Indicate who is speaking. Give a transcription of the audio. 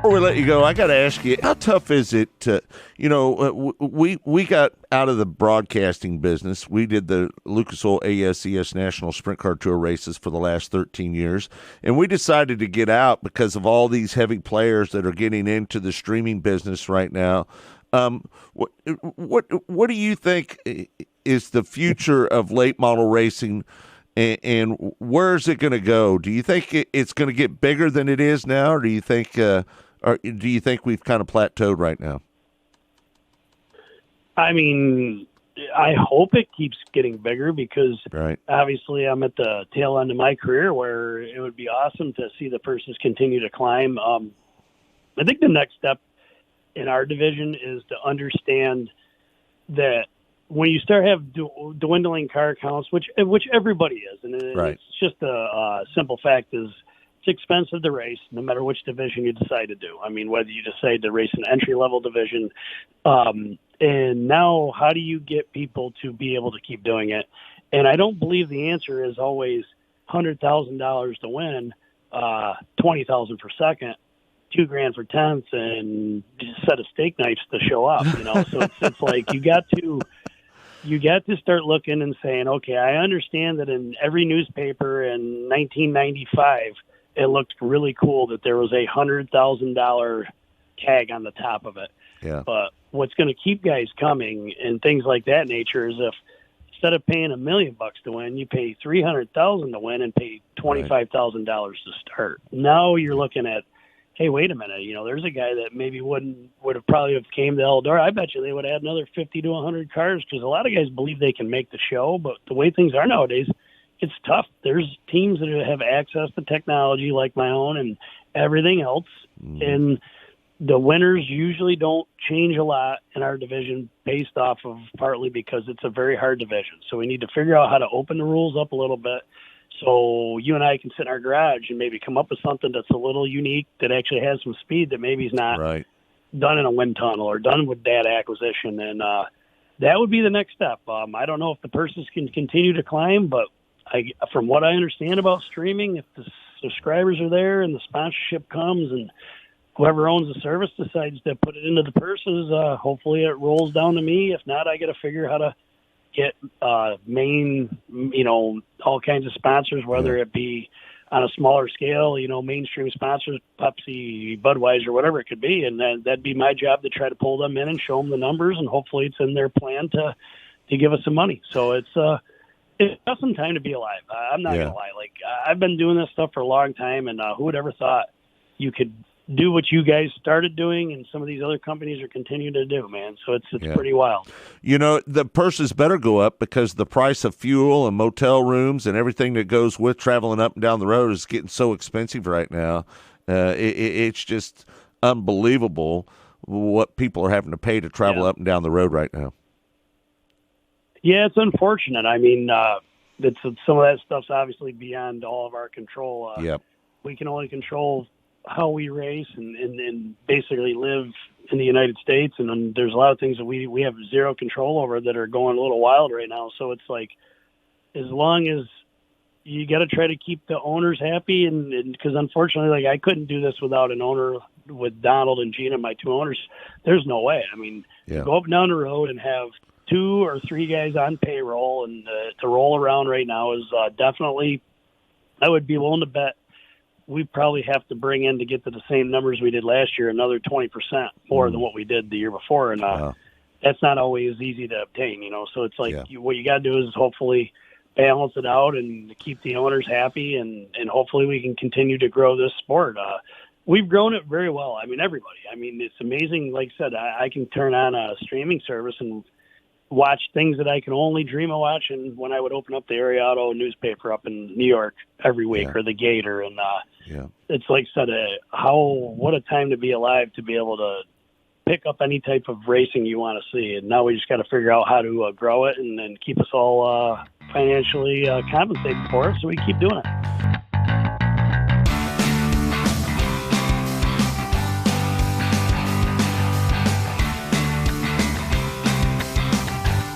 Speaker 1: Before we let you go, I got to ask you, how tough is it to, we got out of the broadcasting business. We did the Lucas Oil ASES National Sprint Car Tour races for the last 13 years, and we decided to get out because of all these heavy players that are getting into the streaming business right now. What do you think is the future of late model racing, and where is it going to go? Do you think it's going to get bigger than it is now, or do you think we've kind of plateaued right now?
Speaker 2: I mean, I hope it keeps getting bigger because obviously I'm at the tail end of my career where it would be awesome to see the purses continue to climb. I think the next step in our division is to understand that when you start have dwindling car counts, which everybody is, and it's just a simple fact is it's expensive to race no matter which division you decide to do. I mean, whether you decide to race an entry-level division, and now how do you get people to be able to keep doing it? And I don't believe the answer is always $100,000 to win, $20,000 for second, $2,000 for 10th, and a set of steak knives to show up. So it's like you got to start looking and saying, okay, I understand that in every newspaper in 1995, it looked really cool that there was a $100,000 tag on the top of it.
Speaker 1: Yeah.
Speaker 2: But what's going to keep guys coming and things like that nature is if instead of paying $1 million to win, you pay $300,000 to win and pay $25,000 to start. Now you're looking at, hey, wait a minute, there's a guy that maybe would have probably have came to Eldora. I bet you they would add another 50 to 100 cars because a lot of guys believe they can make the show, but the way things are nowadays, it's tough. There's teams that have access to technology like my own and everything else, and the winners usually don't change a lot in our division based off of partly because it's a very hard division. So we need to figure out how to open the rules up a little bit so you and I can sit in our garage and maybe come up with something that's a little unique that actually has some speed that maybe is not done in a wind tunnel or done with data acquisition. And that would be the next step. I don't know if the purses can continue to climb, but from what I understand about streaming, if the subscribers are there and the sponsorship comes and whoever owns the service decides to put it into the purses, hopefully it rolls down to me. If not, I got to figure how to get main, all kinds of sponsors, whether it be on a smaller scale, mainstream sponsors, Pepsi, Budweiser, whatever it could be. And that'd be my job to try to pull them in and show them the numbers. And hopefully it's in their plan to give us some money. So it's got some time to be alive. I'm not going to lie. Like I've been doing this stuff for a long time, and who would ever thought you could do what you guys started doing and some of these other companies are continuing to do, man. So it's pretty wild.
Speaker 1: The purses better go up because the price of fuel and motel rooms and everything that goes with traveling up and down the road is getting so expensive right now. It's just unbelievable what people are having to pay to travel up and down the road right now.
Speaker 2: Yeah, it's unfortunate. I mean, some of that stuff's obviously beyond all of our control. We can only control how we race and basically live in the United States. And then there's a lot of things that we have zero control over that are going a little wild right now. So it's like, as long as you got to try to keep the owners happy. And cause unfortunately, like I couldn't do this without an owner with Donald and Gina, my two owners. There's no way. I mean, go up and down the road and have 2 or 3 guys on payroll and to roll around right now is definitely, I would be willing to bet we probably have to bring in to get to the same numbers we did last year, another 20% more than what we did the year before. And that's not always easy to obtain, so it's like what you got to do is hopefully balance it out and keep the owners happy. And hopefully we can continue to grow this sport. We've grown it very well. I mean, everybody, it's amazing. Like I said, I can turn on a streaming service and watch things that I can only dream of watching when I would open up the Ariado newspaper up in New York every week or the Gator. And it's like I said, what a time to be alive to be able to pick up any type of racing you want to see. And now we just got to figure out how to grow it and keep us all financially compensated for it so we keep doing it.